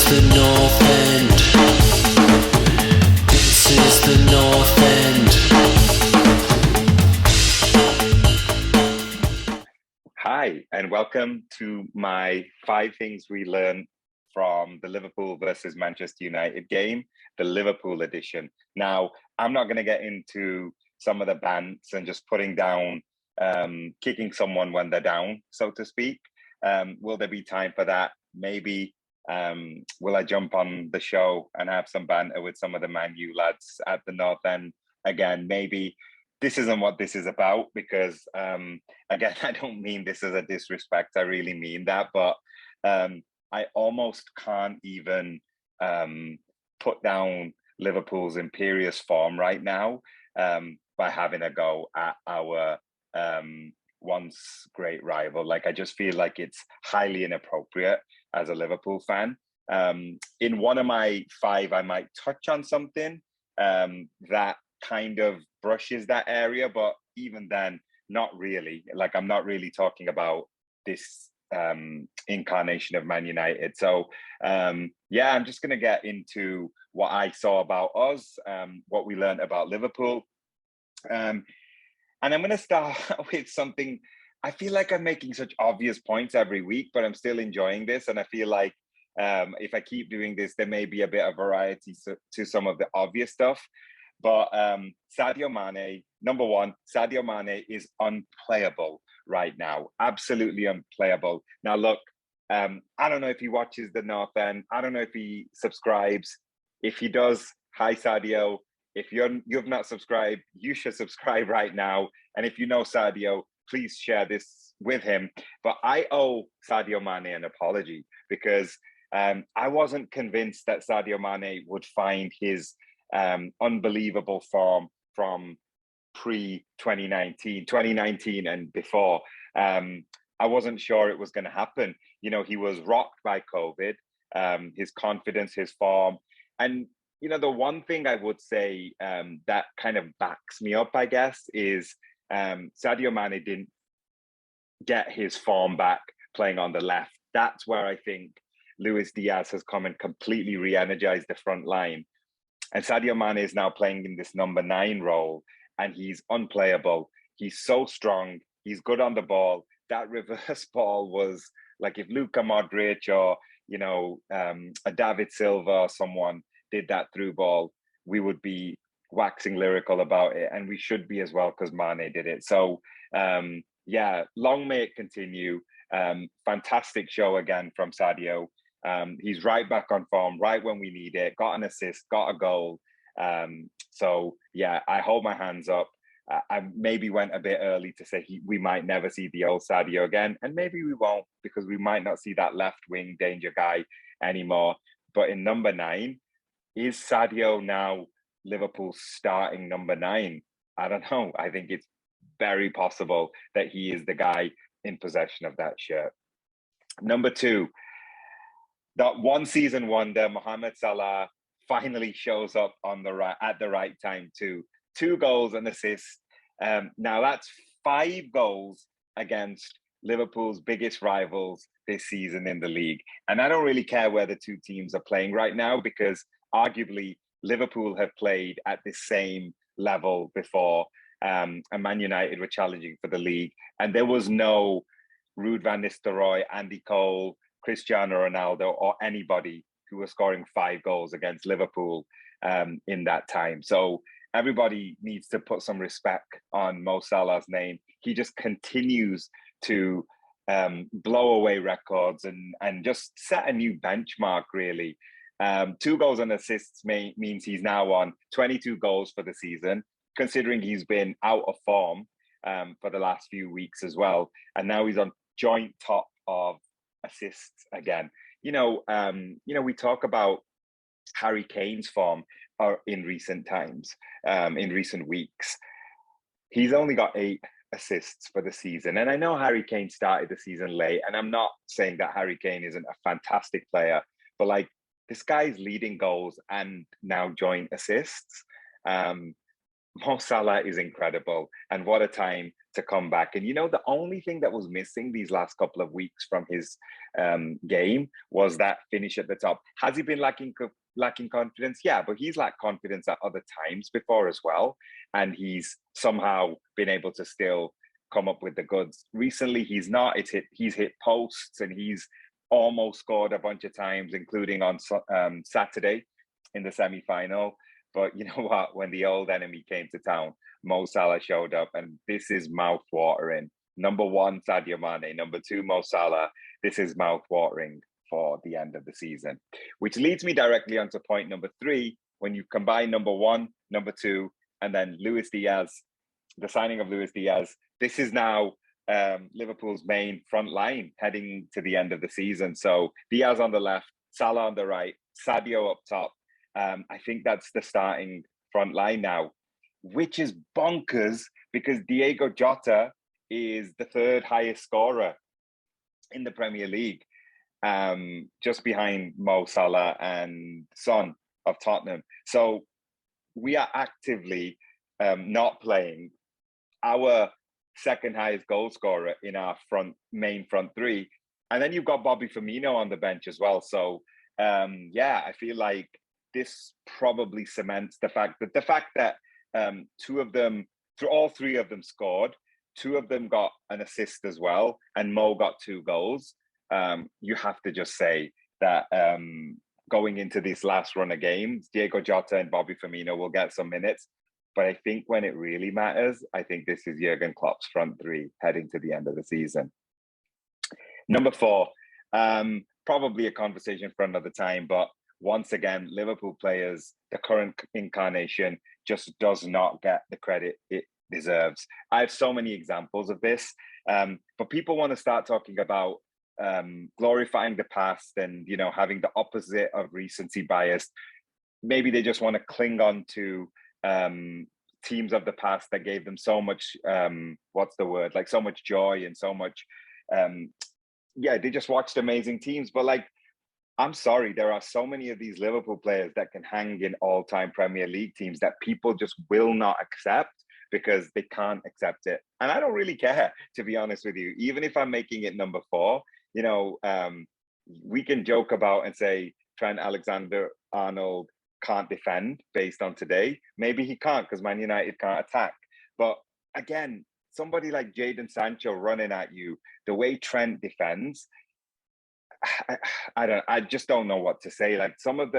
is the North End. This is the North End. Hi, and welcome to my 5 things we learned from the Liverpool versus Manchester United game, the Liverpool edition. Now, I'm not going to get into some of the bants and just putting down, kicking someone when they're down, so to speak. Will there be time for that? Maybe. Will I jump on the show and have some banter with some of the Man U lads at the North End? Again, maybe. This isn't what this is about because, again, I don't mean this as a disrespect. I really mean that. But I almost can't even put down Liverpool's imperious form right now by having a go at our once great rival. Like, I just feel like it's highly inappropriate as a Liverpool fan. In one of my 5, I might touch on something that kind of brushes that area, but even then, not really. Like, I'm not really talking about this incarnation of Man United. So yeah, I'm just going to get into what I saw about us, what we learned about Liverpool. And I'm going to start with something. I feel like I'm making such obvious points every week, but I'm still enjoying this. And I feel like if I keep doing this, there may be a bit of variety to some of the obvious stuff. But Sadio Mane, number one, Sadio Mane is unplayable right now. Absolutely unplayable. Now, look, I don't know if he watches the North End. I don't know if he subscribes. If he does, hi, Sadio. If you've not subscribed, you should subscribe right now. And if you know Sadio, please share this with him. But I owe Sadio Mane an apology because I wasn't convinced that Sadio Mane would find his unbelievable form from pre-2019 and before. I wasn't sure it was going to happen. You know, he was rocked by COVID, his confidence, his form. And, you know, the one thing I would say that kind of backs me up, I guess, is Sadio Mane didn't get his form back playing on the left. That's where I think Luis Diaz has come and completely re-energized the front line. And Sadio Mane is now playing in this number 9 role, and he's unplayable. He's so strong. He's good on the ball. That reverse ball was like if Luka Modric or, you know, a David Silva or someone did that through ball, we would be waxing lyrical about it. And we should be as well because Mane did it. So, yeah, long may it continue. Fantastic show again from Sadio. He's right back on form, right when we need it. Got an assist, got a goal. So yeah, I hold my hands up. I maybe went a bit early to say we might never see the old Sadio again, and maybe we won't because we might not see that left wing danger guy anymore. But in number 9, is Sadio now Liverpool's starting number 9? I don't know. I think it's very possible that he is the guy in possession of that shirt. Number 2. That one season wonder, Mohamed Salah, finally shows up at the right time too. 2 goals and assists. Now that's 5 goals against Liverpool's biggest rivals this season in the league. And I don't really care where the 2 teams are playing right now because arguably Liverpool have played at the same level before. And Man United were challenging for the league. And there was no Ruud van Nistelrooy, Andy Cole, Cristiano Ronaldo, or anybody who was scoring 5 goals against Liverpool in that time. So everybody needs to put some respect on Mo Salah's name. He just continues to blow away records and just set a new benchmark, really. 2 goals and assists means he's now on 22 goals for the season, considering he's been out of form for the last few weeks as well. And now he's on joint top of assists again. You know, we talk about Harry Kane's form in recent times, in recent weeks. He's only got 8 assists for the season. And I know Harry Kane started the season late, and I'm not saying that Harry Kane isn't a fantastic player, but like this guy's leading goals and now joint assists. Mo Salah is incredible. And what a time to come back. And the only thing that was missing these last couple of weeks from his game was that finish at the top. Has he been lacking confidence? Yeah, but he's lacked confidence at other times before as well, and he's somehow been able to still come up with the goods. Recently, he's not. He's hit posts, and he's almost scored a bunch of times, including on Saturday in the semi-final. But you know what? When the old enemy came to town, Mo Salah showed up, and this is mouth-watering. Number one, Sadio Mane. Number two, Mo Salah. This is mouth-watering for the end of the season. Which leads me directly onto point number 3. When you combine number 1, number 2, and then Luis Diaz, the signing of Luis Diaz, this is now Liverpool's main front line heading to the end of the season. So Diaz on the left, Salah on the right, Sadio up top. I think that's the starting front line now, which is bonkers because Diego Jota is the 3rd highest scorer in the Premier League, just behind Mo Salah and Son of Tottenham. So we are actively not playing our 2nd highest goal scorer in our main front 3. And then you've got Bobby Firmino on the bench as well. So I feel like this probably cements the fact that all 3 of them scored. 2 of them got an assist as well, and Mo got 2 goals. You have to just say that going into this last run of games, Diego Jota and Bobby Firmino will get some minutes. But I think when it really matters, I think this is Jurgen Klopp's front 3 heading to the end of the season. Number 4, probably a conversation for another time, but once again, Liverpool players, the current incarnation, just does not get the credit it deserves. I have so many examples of this, but people want to start talking about glorifying the past and, having the opposite of recency bias. Maybe they just want to cling on to teams of the past that gave them so much, so much joy and so much, they just watched amazing teams. But I'm sorry, there are so many of these Liverpool players that can hang in all-time Premier League teams that people just will not accept because they can't accept it. And I don't really care, to be honest with you. Even if I'm making it number 4, we can joke about and say Trent Alexander-Arnold can't defend based on today. Maybe he can't because Man United can't attack. But again, somebody like Jadon Sancho running at you, the way Trent defends, I just don't know what to say. Some of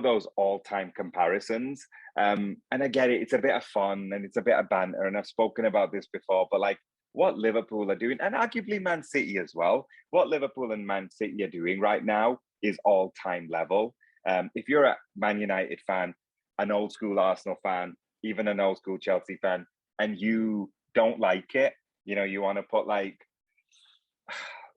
those all-time comparisons, and I get it, it's a bit of fun and it's a bit of banter, and I've spoken about this before, but what Liverpool are doing, and arguably Man City as well, what Liverpool and Man City are doing right now is all-time level. If you're a Man United fan, an old school Arsenal fan, even an old school Chelsea fan, and you don't like it, you want to put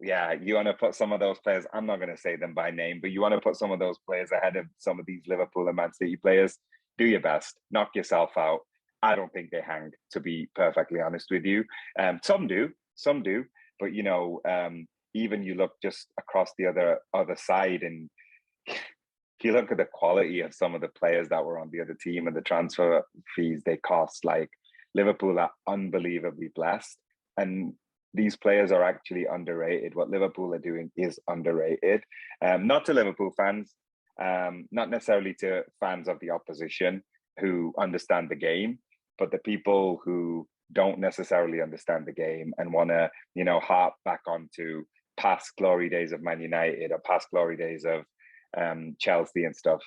you want to put some of those players, I'm not going to say them by name, but you want to put some of those players ahead of some of these Liverpool and Man City players, do your best, knock yourself out. I don't think they hang, to be perfectly honest with you. Some do, but even you look just across the other side, and you look at the quality of some of the players that were on the other team and the transfer fees they cost. Liverpool are unbelievably blessed, and these players are actually underrated. What Liverpool are doing is underrated. Not to Liverpool fans, not necessarily to fans of the opposition who understand the game, but the people who don't necessarily understand the game and want to, harp back onto past glory days of Man United or past glory days of Chelsea and stuff.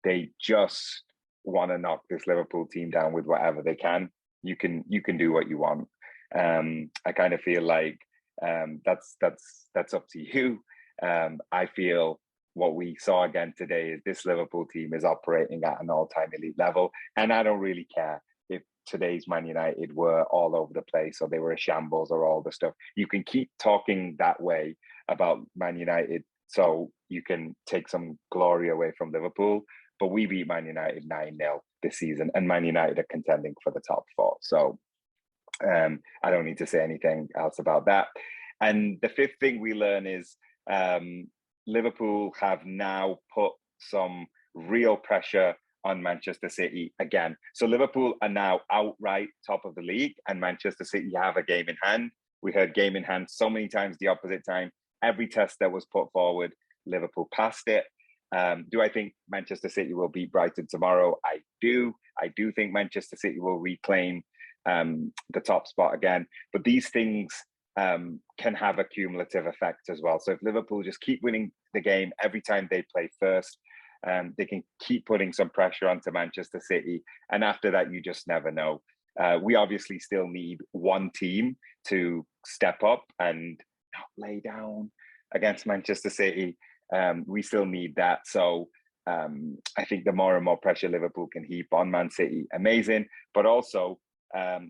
They just want to knock this Liverpool team down with whatever they can. You can do what you want. I kind of feel like that's up to you. I feel what we saw again today is this Liverpool team is operating at an all-time elite level, and I don't really care if today's Man United were all over the place or they were a shambles or all the stuff. You can keep talking that way about Man United so you can take some glory away from Liverpool, but we beat Man United 9-0 this season, and Man United are contending for the top 4. So I don't need to say anything else about that. And the 5th thing we learn is Liverpool have now put some real pressure on Manchester City again. So Liverpool are now outright top of the league, and Manchester City have a game in hand. We heard game in hand so many times the opposite time. Every test that was put forward, Liverpool passed it. Do I think Manchester City will beat Brighton tomorrow? I do. I do think Manchester City will reclaim the top spot again. But these things can have a cumulative effect as well. So if Liverpool just keep winning the game every time they play first, they can keep putting some pressure onto Manchester City. And after that, you just never know. We obviously still need one team to step up and not lay down against Manchester City. We still need that. So I think the more and more pressure Liverpool can heap on Man City, amazing. But also,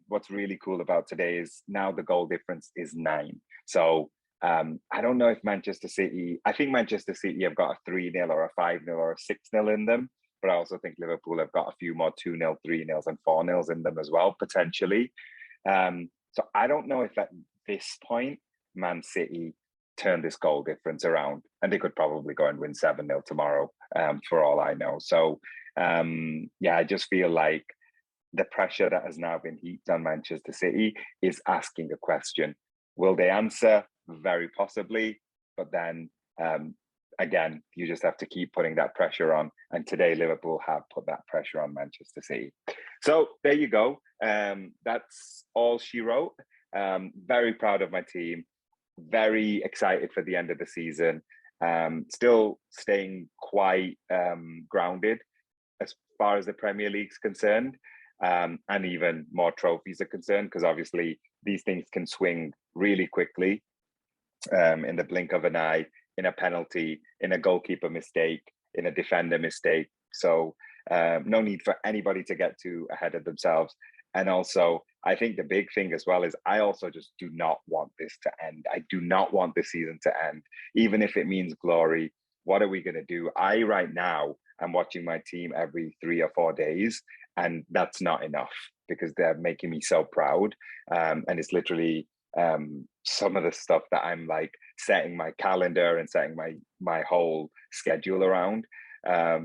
what's really cool about today is now the goal difference is 9. So I don't know if Manchester City, I think Manchester City have got a 3-0 or a 5-0 or a 6-0 in them. But I also think Liverpool have got a few more 2-0, 3-0 and 4-0 in them as well, potentially. So I don't know if at this point, Man City turn this goal difference around, and they could probably go and win 7-0 tomorrow, for all I know. So I just feel like the pressure that has now been heaped on Manchester City is asking a question. Will they answer? Very possibly. But then again, you just have to keep putting that pressure on. And today, Liverpool have put that pressure on Manchester City. So there you go. That's all she wrote. Very proud of my team. Very excited for the end of the season. Still staying quite grounded as far as the Premier League's concerned, and even more trophies are concerned, because obviously these things can swing really quickly in the blink of an eye, in a penalty, in a goalkeeper mistake, in a defender mistake. So no need for anybody to get too ahead of themselves. And also, I think the big thing as well is I also just do not want this to end. I do not want this season to end, even if it means glory. What are we going to do? I, right now, am watching my team every 3 or 4 days, and that's not enough because they're making me so proud. And it's literally some of the stuff that I'm like setting my calendar and setting my whole schedule around.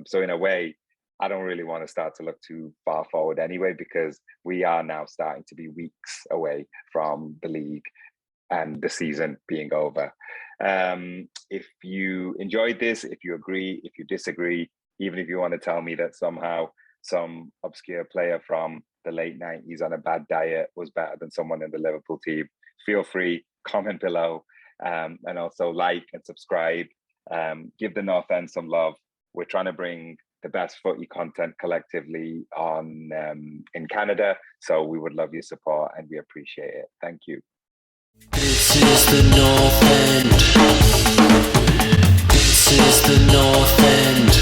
So in a way, I don't really want to start to look too far forward anyway, because we are now starting to be weeks away from the league and the season being over. If you enjoyed this, if you agree, if you disagree, even if you want to tell me that somehow some obscure player from the late 90s on a bad diet was better than someone in the Liverpool team, feel free, comment below, and also like and subscribe. Give the North End some love. We're trying to bring the best footy content collectively on in Canada. So we would love your support and we appreciate it. Thank you. This is the North End. This is the North End.